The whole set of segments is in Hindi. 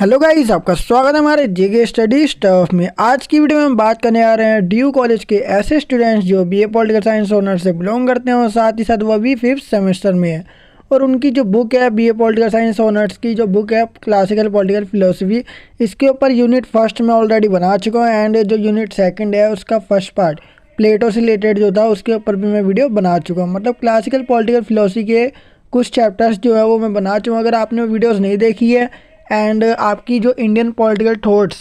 हेलो गाइस, आपका स्वागत है हमारे जेके स्टडी स्टफ में। आज की वीडियो में हम बात करने आ रहे हैं ड्यू कॉलेज के ऐसे स्टूडेंट्स जो बीए पॉलिटिकल साइंस ऑनर से बिलोंग करते हैं और साथ ही साथ वो भी 5th सेमेस्टर में है। और उनकी जो बुक है बीए पॉलिटिकल साइंस ऑनर्स की जो बुक है क्लासिकल पॉलिटिकल फिलोसफी, इसके ऊपर यूनिट फर्स्ट में ऑलरेडी बना चुका हूँ एंड जो यूनिट सेकेंड है उसका फर्स्ट पार्ट प्लेटो से रिलेटेड जो था उसके ऊपर भी मैं वीडियो बना चुका हूँ। मतलब क्लासिकल पॉलिटिकल फिलोसफी के कुछ चैप्टर्स जो है वो मैं बना चुका हूँ। अगर आपने वो वीडियोज़ नहीं देखी है एंड आपकी जो इंडियन पॉलिटिकल थॉट्स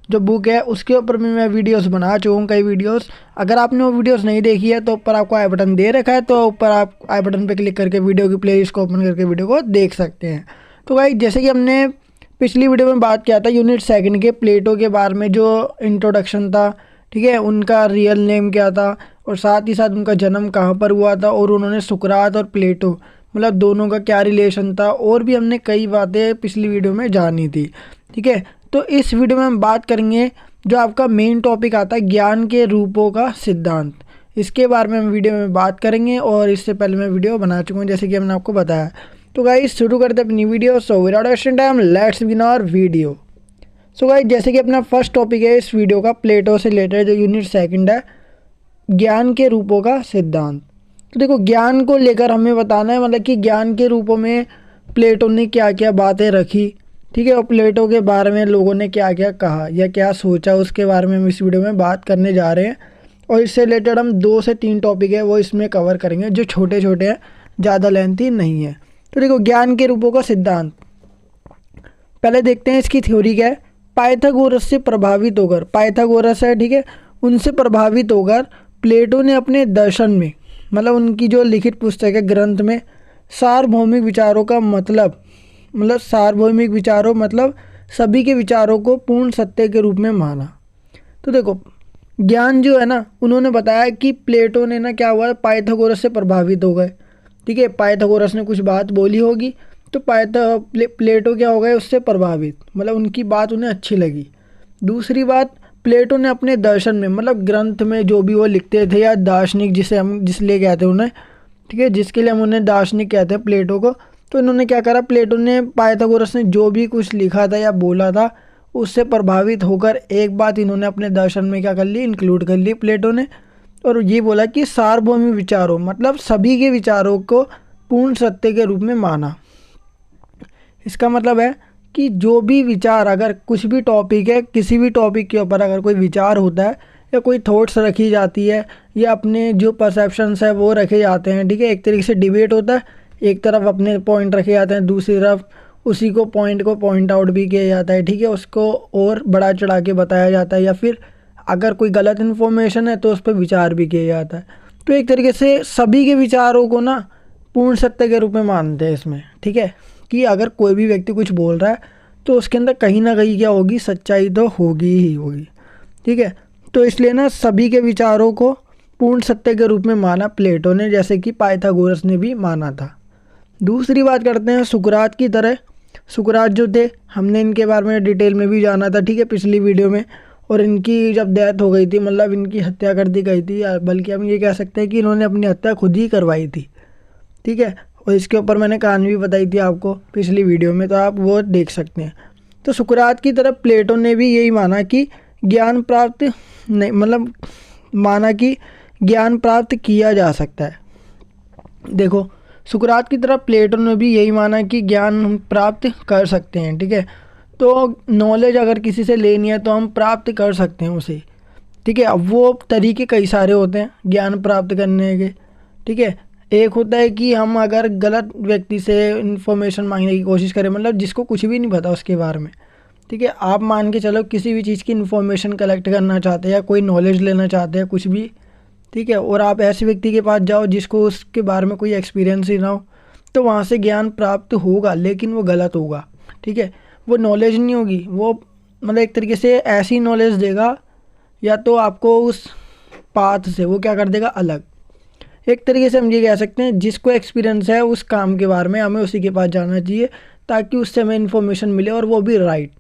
जो बुक है उसके ऊपर भी मैं वीडियोस बना चुका हूँ, कई वीडियोस। अगर आपने वो वीडियोस नहीं देखी है तो ऊपर आपको आई बटन दे रखा है, तो ऊपर आप आई बटन पे क्लिक करके वीडियो की प्लेलिस्ट को ओपन करके वीडियो को देख सकते हैं। तो भाई जैसे कि हमने पिछली वीडियो में बात किया था यूनिट सेकंड के प्लेटो के बारे में, जो इंट्रोडक्शन था, ठीक है, उनका रियल नेम क्या था और साथ ही साथ उनका जन्म कहाँ पर हुआ था और उन्होंने सुकरात और प्लेटो मतलब दोनों का क्या रिलेशन था, और भी हमने कई बातें पिछली वीडियो में जानी थी। ठीक है, तो इस वीडियो में हम बात करेंगे जो आपका मेन टॉपिक आता है ज्ञान के रूपों का सिद्धांत। इसके बारे में हम वीडियो में बात करेंगे और इससे पहले मैं वीडियो बना चुका हूँ जैसे कि हमने आपको बताया। तो गाइस शुरू करते हैं अपनी video. So without wasting time let's begin our video. So guys जैसे कि अपना फर्स्ट टॉपिक है इस वीडियो का प्लेटो से रिलेटेड, जो यूनिट सेकंड है ज्ञान के रूपों का सिद्धांत। तो देखो ज्ञान को लेकर हमें बताना है, मतलब कि ज्ञान के रूपों में प्लेटो ने क्या क्या बातें रखी, ठीक है, और प्लेटो के बारे में लोगों ने क्या क्या कहा या क्या सोचा, उसके बारे में हम इस वीडियो में बात करने जा रहे हैं। और इससे रिलेटेड हम 2 से 3 टॉपिक है वो इसमें कवर करेंगे जो छोटे छोटे हैं, ज़्यादा लेंथी नहीं है। तो देखो ज्ञान के रूपों का सिद्धांत, पहले देखते हैं इसकी थ्योरी क्या है। पाइथागोरस से प्रभावित होकर, पाइथागोरस है ठीक है, उनसे प्रभावित होकर प्लेटो ने अपने दर्शन में, मतलब उनकी जो लिखित पुस्तक है ग्रंथ में, सार्वभौमिक विचारों का मतलब सार्वभौमिक विचारों मतलब सभी के विचारों को पूर्ण सत्य के रूप में माना। तो देखो ज्ञान जो है ना, उन्होंने बताया कि प्लेटो ने ना क्या हुआ, पाइथागोरस से प्रभावित हो गए। ठीक है, पाइथागोरस ने कुछ बात बोली होगी तो प्लेटो क्या हो गए उससे प्रभावित, मतलब उनकी बात उन्हें अच्छी लगी। दूसरी बात, प्लेटो ने अपने दर्शन में, मतलब ग्रंथ में जो भी वो लिखते थे, या दार्शनिक जिसे हम जिसलिए कहते हैं उन्हें, ठीक है, जिसके लिए हम उन्हें दार्शनिक कहते हैं प्लेटो को, तो इन्होंने क्या करा, प्लेटो ने पाइथागोरस ने जो भी कुछ लिखा था या बोला था उससे प्रभावित होकर एक बात इन्होंने अपने दर्शन में क्या कर ली, इंक्लूड कर ली प्लेटो ने, और ये बोला कि सार्वभौमिक विचारों मतलब सभी के विचारों को पूर्ण सत्य के रूप में माना। इसका मतलब है कि जो भी विचार, अगर कुछ भी टॉपिक है, किसी भी टॉपिक के ऊपर अगर कोई विचार होता है या कोई थॉट्स रखी जाती है या अपने जो परसेप्शंस है वो रखे जाते हैं, ठीक है, एक तरीके से डिबेट होता है, एक तरफ अपने पॉइंट रखे जाते हैं, दूसरी तरफ उसी को पॉइंट आउट भी किया जाता है, ठीक है, उसको और बढ़ा चढ़ा के बताया जाता है, या फिर अगर कोई गलत इन्फॉर्मेशन है तो उस पर विचार भी किया जाता है। तो एक तरीके से सभी के विचारों को ना पूर्ण सत्य के रूप में मानते हैं इसमें, ठीक है, कि अगर कोई भी व्यक्ति कुछ बोल रहा है तो उसके अंदर कहीं ना कहीं क्या होगी, सच्चाई तो होगी ही होगी। ठीक है, तो इसलिए ना सभी के विचारों को पूर्ण सत्य के रूप में माना प्लेटो ने, जैसे कि पाइथागोरस ने भी माना था। दूसरी बात करते हैं सुकरात की तरह। सुकरात जो थे, हमने इनके बारे में डिटेल में भी जाना था, ठीक है, पिछली वीडियो में। और इनकी जब डेथ हो गई थी, मतलब इनकी हत्या कर दी गई थी, बल्कि हम ये कह सकते हैं कि इन्होंने अपनी हत्या खुद ही करवाई थी। ठीक है, और इसके ऊपर मैंने कहानी भी बताई थी आपको पिछली वीडियो में, तो आप वो देख सकते हैं। तो सुकरात की तरफ प्लेटो ने भी यही माना कि ज्ञान प्राप्त नहीं, मतलब माना कि ज्ञान प्राप्त किया जा सकता है। देखो सुकरात की तरफ प्लेटो ने भी यही माना कि ज्ञान हम प्राप्त कर सकते हैं। ठीक है, तो नॉलेज अगर किसी से लेनी है तो हम प्राप्त कर सकते हैं उसे। ठीक है, अब वो तरीके कई सारे होते हैं ज्ञान प्राप्त करने के। ठीक है, एक होता है कि हम अगर गलत व्यक्ति से इन्फॉर्मेशन मांगने की कोशिश करें, मतलब जिसको कुछ भी नहीं पता उसके बारे में, ठीक है, आप मान के चलो किसी भी चीज़ की इन्फॉर्मेशन कलेक्ट करना चाहते हैं या कोई नॉलेज लेना चाहते हैं कुछ भी, ठीक है, और आप ऐसे व्यक्ति के पास जाओ जिसको उसके बारे में कोई एक्सपीरियंस ही ना हो, तो वहाँ से ज्ञान प्राप्त होगा लेकिन वो गलत होगा। ठीक है, वो नॉलेज नहीं होगी, वो मतलब एक तरीके से ऐसी नॉलेज देगा या तो आपको उस पाथ से वो क्या कर देगा अलग। एक तरीके से हम ये कह सकते हैं जिसको एक्सपीरियंस है उस काम के बारे में, हमें उसी के पास जाना चाहिए ताकि उससे हमें इन्फॉर्मेशन मिले और वो भी राइट।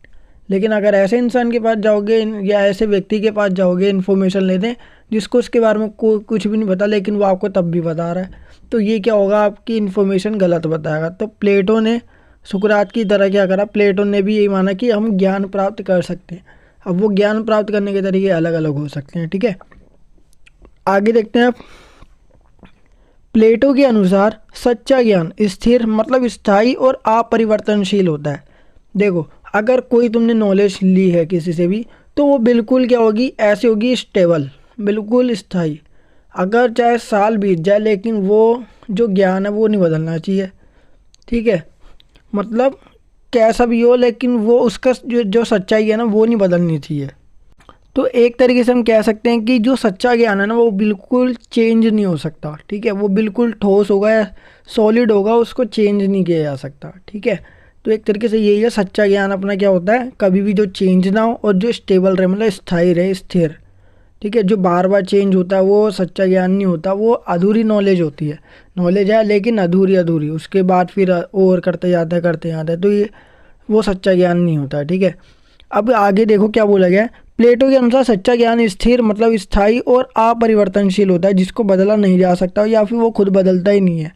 लेकिन अगर ऐसे इंसान के पास जाओगे या ऐसे व्यक्ति के पास जाओगे इन्फॉर्मेशन लेते जिसको उसके बारे में कुछ भी नहीं पता लेकिन वो आपको तब भी बता रहा है, तो ये क्या होगा, आपकी इन्फॉर्मेशन गलत बताएगा। तो प्लेटो ने सुकरात की तरह क्या करा, प्लेटो ने भी यही माना कि हम ज्ञान प्राप्त कर सकते हैं। अब वो ज्ञान प्राप्त करने के तरीके अलग अलग हो सकते हैं, ठीक है। आगे देखते हैं आप। प्लेटो के अनुसार सच्चा ज्ञान स्थिर मतलब स्थायी और अपरिवर्तनशील होता है। देखो, अगर कोई तुमने नॉलेज ली है किसी से भी, तो वो बिल्कुल क्या होगी, ऐसी होगी स्टेबल, बिल्कुल स्थायी। अगर चाहे साल बीत जाए लेकिन वो जो ज्ञान है वो नहीं बदलना चाहिए, ठीक है। मतलब कैसा भी हो लेकिन वो उसका जो सच्चाई है ना वो नहीं बदलनी चाहिए। तो एक तरीके से हम कह सकते हैं कि जो सच्चा ज्ञान है ना वो बिल्कुल चेंज नहीं हो सकता, ठीक है। वो बिल्कुल ठोस होगा या सॉलिड होगा, उसको चेंज नहीं किया जा सकता, ठीक है। तो एक तरीके से यही है, सच्चा ज्ञान अपना क्या होता है, कभी भी जो चेंज ना हो और जो स्टेबल रहे, मतलब स्थायी रहे, स्थिर, ठीक है। जो बार बार चेंज होता है वो सच्चा ज्ञान नहीं होता, वो अधूरी नॉलेज होती है। नॉलेज है लेकिन अधूरी अधूरी, उसके बाद फिर और करते जाता है, तो ये वो सच्चा ज्ञान नहीं होता, ठीक है। अब आगे देखो क्या बोला गया है। प्लेटो के अनुसार सच्चा ज्ञान स्थिर मतलब स्थायी और अपरिवर्तनशील होता है, जिसको बदला नहीं जा सकता या फिर वो खुद बदलता ही नहीं है,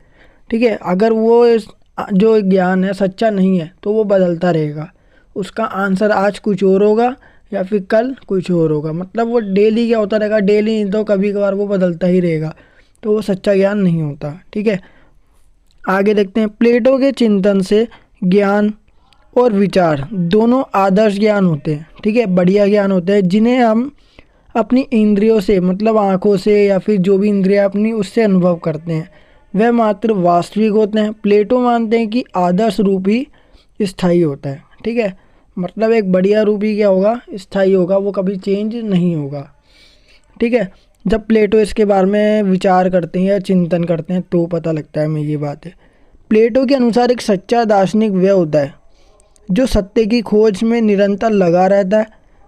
ठीक है। अगर वो जो ज्ञान है सच्चा नहीं है तो वो बदलता रहेगा, उसका आंसर आज कुछ और होगा या फिर कल कुछ और होगा। मतलब वो डेली क्या होता रहेगा, डेली नहीं तो कभी कभार वो बदलता ही रहेगा, तो वो सच्चा ज्ञान नहीं होता, ठीक है। आगे देखते हैं। प्लेटो के चिंतन से ज्ञान और विचार दोनों आदर्श ज्ञान होते हैं, ठीक है, बढ़िया ज्ञान होते हैं, जिन्हें हम अपनी इंद्रियों से मतलब आँखों से या फिर जो भी इंद्रियाँ अपनी उससे अनुभव करते हैं, वह मात्र वास्तविक होते हैं। प्लेटो मानते हैं कि आदर्श रूप ही स्थायी होता है, ठीक है। मतलब एक बढ़िया रूप ही क्या होगा, स्थायी होगा, वो कभी चेंज नहीं होगा, ठीक है। जब प्लेटो इसके बारे में विचार करते हैं या चिंतन करते हैं तो पता लगता है हमें ये बात है। प्लेटो के अनुसार एक सच्चा दार्शनिक वह होता है जो सत्य की खोज में निरंतर लगा रहता है।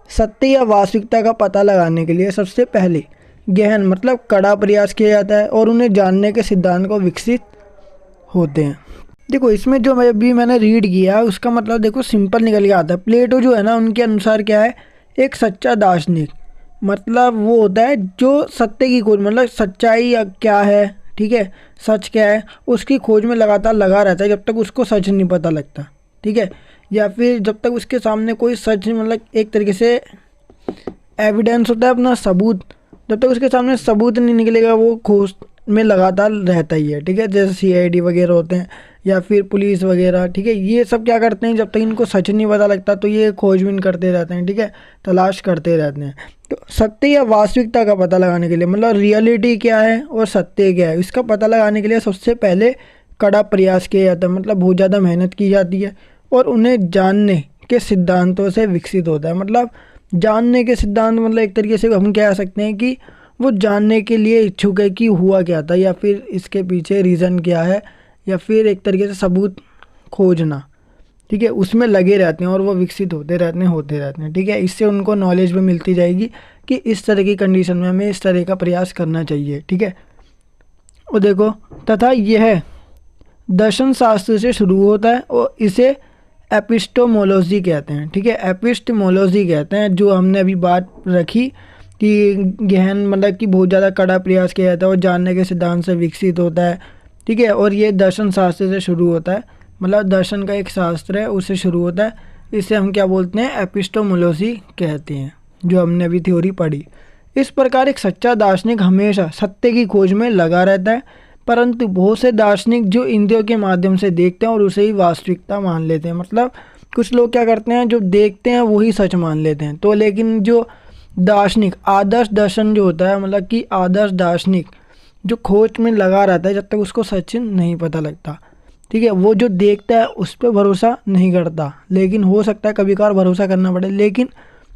सत्य या वास्तविकता का पता लगाने के लिए सबसे पहले गहन मतलब कड़ा प्रयास किया जाता है और उन्हें जानने के सिद्धांत को विकसित होते हैं। देखो, इसमें जो मैंने रीड किया उसका मतलब देखो सिंपल निकल के आता है। प्लेटो जो है ना उनके अनुसार क्या है, एक सच्चा दार्शनिक मतलब वो होता है जो सत्य की खोज मतलब सच्चाई क्या है, ठीक है, सच क्या है उसकी खोज में लगातार लगा रहता है जब तक उसको सच नहीं पता लगता, ठीक है। या फिर जब तक उसके सामने कोई सच मतलब एक तरीके से एविडेंस होता है अपना सबूत, जब तक उसके सामने सबूत नहीं निकलेगा वो खोज में लगातार रहता ही है, ठीक है। जैसे सीआईडी वगैरह होते हैं या फिर पुलिस वगैरह, ठीक है, ये सब क्या करते हैं, जब तक इनको सच नहीं पता लगता तो ये खोजबीन करते रहते हैं, ठीक है, तलाश करते रहते हैं। तो सत्य या वास्तविकता का पता लगाने के लिए मतलब रियलिटी क्या है और सत्य क्या है इसका पता लगाने के लिए सबसे पहले कड़ा प्रयास किया जाता है, मतलब बहुत ज़्यादा मेहनत की जाती है और उन्हें जानने के सिद्धांतों से विकसित होता है। मतलब जानने के सिद्धांत मतलब एक तरीके से हम कह सकते हैं कि वो जानने के लिए इच्छुक है कि हुआ क्या था या फिर इसके पीछे रीज़न क्या है या फिर एक तरीके से सबूत खोजना, ठीक है, उसमें लगे रहते हैं और वो विकसित होते रहते हैं, ठीक है। इससे उनको नॉलेज भी मिलती जाएगी कि इस तरह की कंडीशन में हमें इस तरह का प्रयास करना चाहिए, ठीक है। और देखो, तथा यह दर्शन शास्त्र से शुरू होता है और इसे एपिस्टोमोलॉजी कहते हैं, ठीक है, एपिस्टोमोलॉजी कहते हैं। जो हमने अभी बात रखी कि गहन मतलब कि बहुत ज़्यादा कड़ा प्रयास किया जाता है और जानने के सिद्धांत से विकसित होता है, ठीक है। और ये दर्शन शास्त्र से शुरू होता है, मतलब दर्शन का एक शास्त्र है उससे शुरू होता है, इसे हम क्या बोलते हैं, एपिस्टोमोलॉजी कहते हैं, जो हमने अभी थ्योरी पढ़ी। इस प्रकार एक सच्चा दार्शनिक हमेशा सत्य की खोज में लगा रहता है, परंतु बहुत से दार्शनिक जो इंद्रियों के माध्यम से देखते हैं और उसे ही वास्तविकता मान लेते हैं। मतलब कुछ लोग क्या करते हैं, जो देखते हैं वही सच मान लेते हैं। तो लेकिन जो दार्शनिक आदर्श दर्शन जो होता है मतलब कि आदर्श दार्शनिक जो खोज में लगा रहता है जब तक उसको सच नहीं पता लगता, ठीक है, वो जो देखता है उस पर भरोसा नहीं करता, लेकिन हो सकता है कभी कभार भरोसा करना पड़े, लेकिन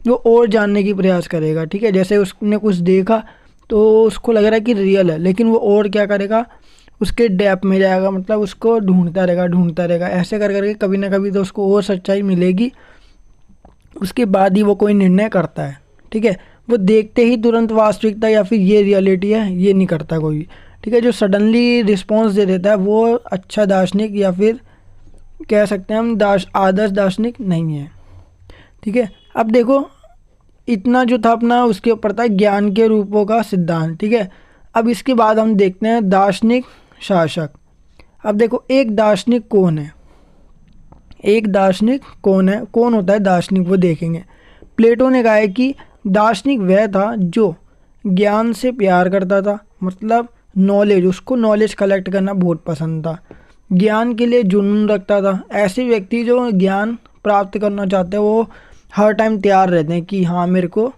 वो और जानने की प्रयास करेगा, ठीक है। जैसे उसने कुछ देखा तो उसको लग रहा है कि रियल है, लेकिन वो और क्या करेगा, उसके डेप्थ में जाएगा, मतलब उसको ढूंढता रहेगा, ऐसे कर करके कभी ना कभी तो उसको और सच्चाई मिलेगी, उसके बाद ही वो कोई निर्णय करता है, ठीक है। वो देखते ही तुरंत वास्तविकता या फिर ये रियलिटी है ये नहीं करता कोई भी, ठीक है। जो सडनली रिस्पॉन्स दे देता है वो अच्छा दार्शनिक या फिर कह सकते हैं हम आदर्श दार्शनिक नहीं है, ठीक है। अब देखो, इतना जो था अपना उसके ऊपर था ज्ञान के रूपों का सिद्धांत, ठीक है। अब इसके बाद हम देखते हैं दार्शनिक शासक। अब देखो, एक दार्शनिक कौन है, एक दार्शनिक कौन है, कौन होता है दार्शनिक, वो देखेंगे। प्लेटो ने कहा है कि दार्शनिक वह था जो ज्ञान से प्यार करता था, मतलब नॉलेज, उसको नॉलेज कलेक्ट करना बहुत पसंद था, ज्ञान के लिए जुनून रखता था। ऐसे व्यक्ति जो ज्ञान प्राप्त करना चाहते हैं वो हर टाइम तैयार रहते हैं कि हाँ मेरे को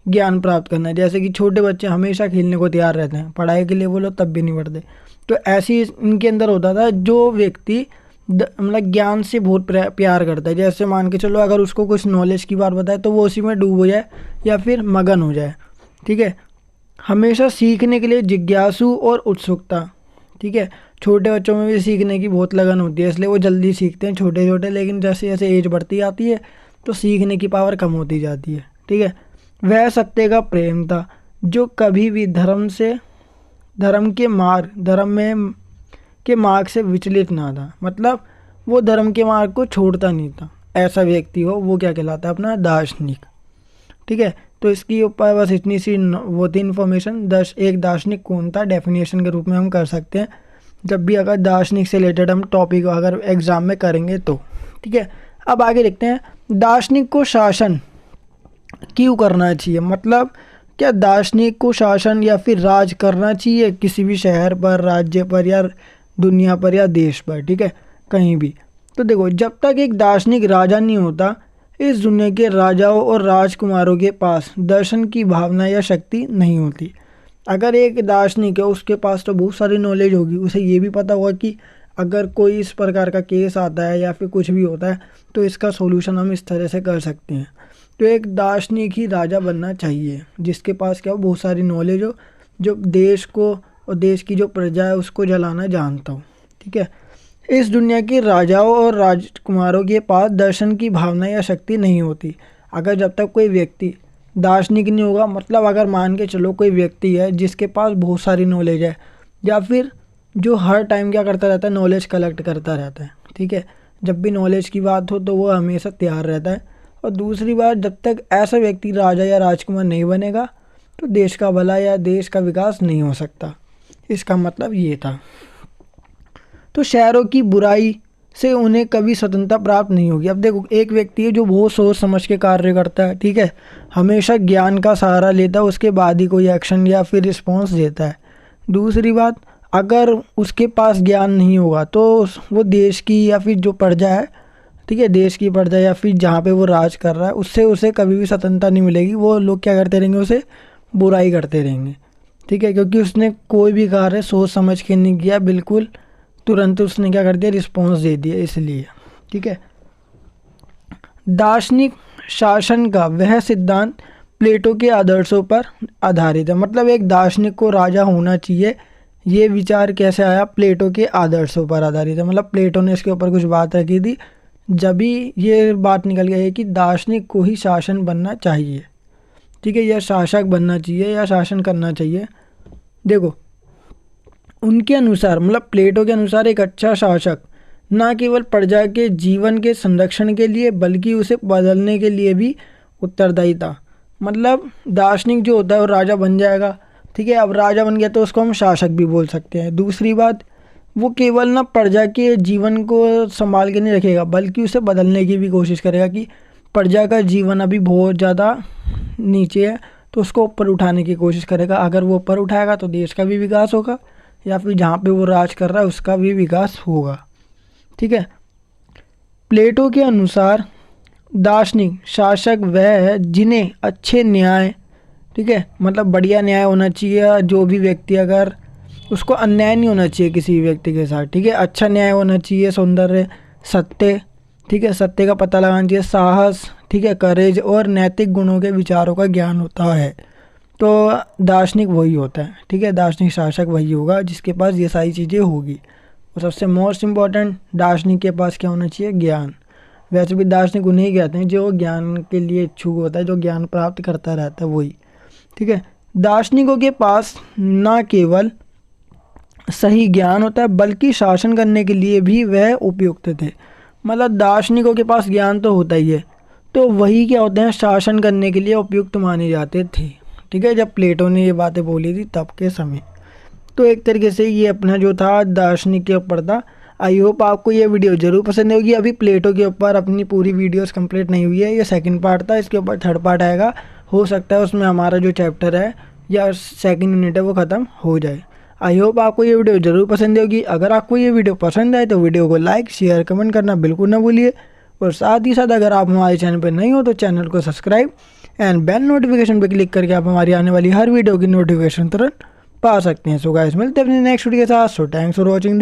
ज्ञान प्राप्त करना है। जैसे कि छोटे बच्चे हमेशा खेलने को तैयार रहते हैं, पढ़ाई के लिए बोलो तब भी नहीं पढ़ते। तो ऐसे ही इनके अंदर होता था जो व्यक्ति मतलब ज्ञान से बहुत प्यार करता है। जैसे मान के चलो अगर उसको कुछ नॉलेज की बात बताए तो वो उसी में डूब हो जाए या फिर मगन हो जाए। ठीक है, हमेशा सीखने के लिए जिज्ञासु और उत्सुकता। ठीक है, छोटे बच्चों में भी सीखने की बहुत लगन होती है, इसलिए वो जल्दी सीखते हैं छोटे छोटे, लेकिन जैसे जैसे एज बढ़ती जाती है तो सीखने की पावर कम होती जाती है। ठीक है, वह सत्य का प्रेम था जो कभी भी धर्म के मार्ग से विचलित ना था, मतलब वो धर्म के मार्ग को छोड़ता नहीं था। ऐसा व्यक्ति हो वो क्या कहलाता है, अपना दार्शनिक। ठीक है, तो इसके ऊपर बस इतनी सी वो थी इन्फॉर्मेशन। एक दार्शनिक कौन था डेफिनेशन के रूप में हम कर सकते हैं जब भी अगर दार्शनिक से रिलेटेड हम टॉपिक अगर एग्ज़ाम में करेंगे तो। ठीक है, अब आगे देखते हैं दार्शनिक को शासन क्यों करना चाहिए, मतलब क्या दार्शनिक को शासन या फिर राज करना चाहिए किसी भी शहर पर, राज्य पर या दुनिया पर या देश पर। ठीक है, कहीं भी। तो देखो, जब तक एक दार्शनिक राजा नहीं होता इस दुनिया के राजाओं और राजकुमारों के पास दर्शन की भावना या शक्ति नहीं होती। अगर एक दार्शनिक है उसके पास तो बहुत सारी नॉलेज होगी, उसे ये भी पता होगा कि अगर कोई इस प्रकार का केस आता है या फिर कुछ भी होता है तो इसका सॉल्यूशन हम इस तरह से कर सकते हैं। तो एक दार्शनिक ही राजा बनना चाहिए जिसके पास क्या हो, बहुत सारी नॉलेज हो, जो देश को और देश की जो प्रजा है उसको जलाना जानता हो। ठीक है, इस दुनिया के राजाओं और राजकुमारों के पास दर्शन की भावना या शक्ति नहीं होती। अगर जब तक कोई व्यक्ति दार्शनिक नहीं होगा, मतलब अगर मान के चलो कोई व्यक्ति है जिसके पास बहुत सारी नॉलेज है या फिर जो हर टाइम क्या करता रहता है, नॉलेज कलेक्ट करता रहता है। ठीक है, जब भी नॉलेज की बात हो तो वो हमेशा तैयार रहता है। और दूसरी बात, जब तक ऐसा व्यक्ति राजा या राजकुमार नहीं बनेगा तो देश का भला या देश का विकास नहीं हो सकता। इसका मतलब ये था। तो शहरों की बुराई से उन्हें कभी स्वतंत्रता प्राप्त नहीं होगी। अब देखो, एक व्यक्ति है जो बहुत सोच समझ के कार्य करता है, ठीक है, हमेशा ज्ञान का सहारा लेता है, उसके बाद ही कोई एक्शन या फिर रिस्पॉन्स देता है। दूसरी बात, अगर उसके पास ज्ञान नहीं होगा तो वो देश की या फिर जो प्रजा है, ठीक है, देश की प्रजा या फिर जहाँ पे वो राज कर रहा है उससे उसे कभी भी स्वतंत्रता नहीं मिलेगी। वो लोग क्या करते रहेंगे, उसे बुराई करते रहेंगे। ठीक है, क्योंकि उसने कोई भी कार्य सोच समझ के नहीं किया, बिल्कुल तुरंत उसने क्या कर दिया, रिस्पॉन्स दे दिया, इसलिए। ठीक है, दार्शनिक शासन का वह सिद्धांत प्लेटो के आदर्शों पर आधारित है। मतलब एक दार्शनिक को राजा होना चाहिए, ये विचार कैसे आया, प्लेटो के आदर्शों पर आधारित है। मतलब प्लेटो ने इसके ऊपर कुछ बात रखी थी, जब भी ये बात निकल गई है कि दार्शनिक को ही शासन बनना चाहिए। ठीक है, या शासक बनना चाहिए या शासन करना चाहिए। देखो, उनके अनुसार, मतलब प्लेटो के अनुसार एक अच्छा शासक न केवल प्रजा के जीवन के संरक्षण के लिए बल्कि उसे बदलने के लिए भी उत्तरदायी था। मतलब दार्शनिक जो होता है वो राजा बन जाएगा। ठीक है, अब राजा बन गया तो उसको हम शासक भी बोल सकते हैं। दूसरी बात, वो केवल ना प्रजा के जीवन को संभाल के नहीं रखेगा बल्कि उसे बदलने की भी कोशिश करेगा कि प्रजा का जीवन अभी बहुत ज़्यादा नीचे है तो उसको ऊपर उठाने की कोशिश करेगा। अगर वो ऊपर उठाएगा तो देश का भी विकास होगा या फिर जहाँ पे वो राज कर रहा है उसका भी विकास होगा। ठीक है, प्लेटो के अनुसार दार्शनिक शासक वह है जिन्हें अच्छे न्याय, ठीक है, मतलब बढ़िया न्याय होना चाहिए। जो भी व्यक्ति, अगर उसको अन्याय नहीं होना चाहिए किसी व्यक्ति के साथ। ठीक है, अच्छा न्याय होना चाहिए, सौंदर्य, सत्य, ठीक है, सत्य का पता लगाना चाहिए, साहस, ठीक है, करेज और नैतिक गुणों के विचारों का ज्ञान होता है। तो दार्शनिक वही होता है। ठीक है, दार्शनिक शासक वही होगा जिसके पास ये सारी चीज़ें होगी। और सबसे मोस्ट इम्पॉर्टेंट, दार्शनिक के पास क्या होना चाहिए, ज्ञान। वैसे भी दार्शनिक उन्हें कहते हैं जो ज्ञान के लिए इच्छुक होता है, जो ज्ञान प्राप्त करता रहता है, वही। ठीक है, दार्शनिकों के पास न केवल सही ज्ञान होता है बल्कि शासन करने के लिए भी वह उपयुक्त थे। मतलब दार्शनिकों के पास ज्ञान तो होता ही है, तो वही क्या होते हैं, शासन करने के लिए उपयुक्त माने जाते थे। ठीक है, जब प्लेटो ने ये बातें बोली थी तब के समय। तो एक तरीके से ये अपना जो था दार्शनिक के ऊपर था। आई होप आपको ये वीडियो ज़रूर पसंद होगी। अभी प्लेटो के ऊपर अपनी पूरी वीडियोस कंप्लीट नहीं हुई है, ये सेकंड पार्ट था, इसके ऊपर थर्ड पार्ट आएगा। हो सकता है उसमें हमारा जो चैप्टर है या सेकंड यूनिट है वो ख़त्म हो जाए। आई होप आपको ये वीडियो ज़रूर पसंद होगी। अगर आपको ये वीडियो पसंद आए तो वीडियो को लाइक शेयर कमेंट करना बिल्कुल ना भूलिए, और साथ ही साथ अगर आप हमारे चैनल पर नहीं हो तो चैनल को सब्सक्राइब एंड बेल नोटिफिकेशन पर क्लिक करके आप हमारी आने वाली हर वीडियो की नोटिफिकेशन तुरंत पा सकते हैं। सो गाइस मिलते हैं अपने नेक्स्ट वीडियो के साथ। So thanks for watching.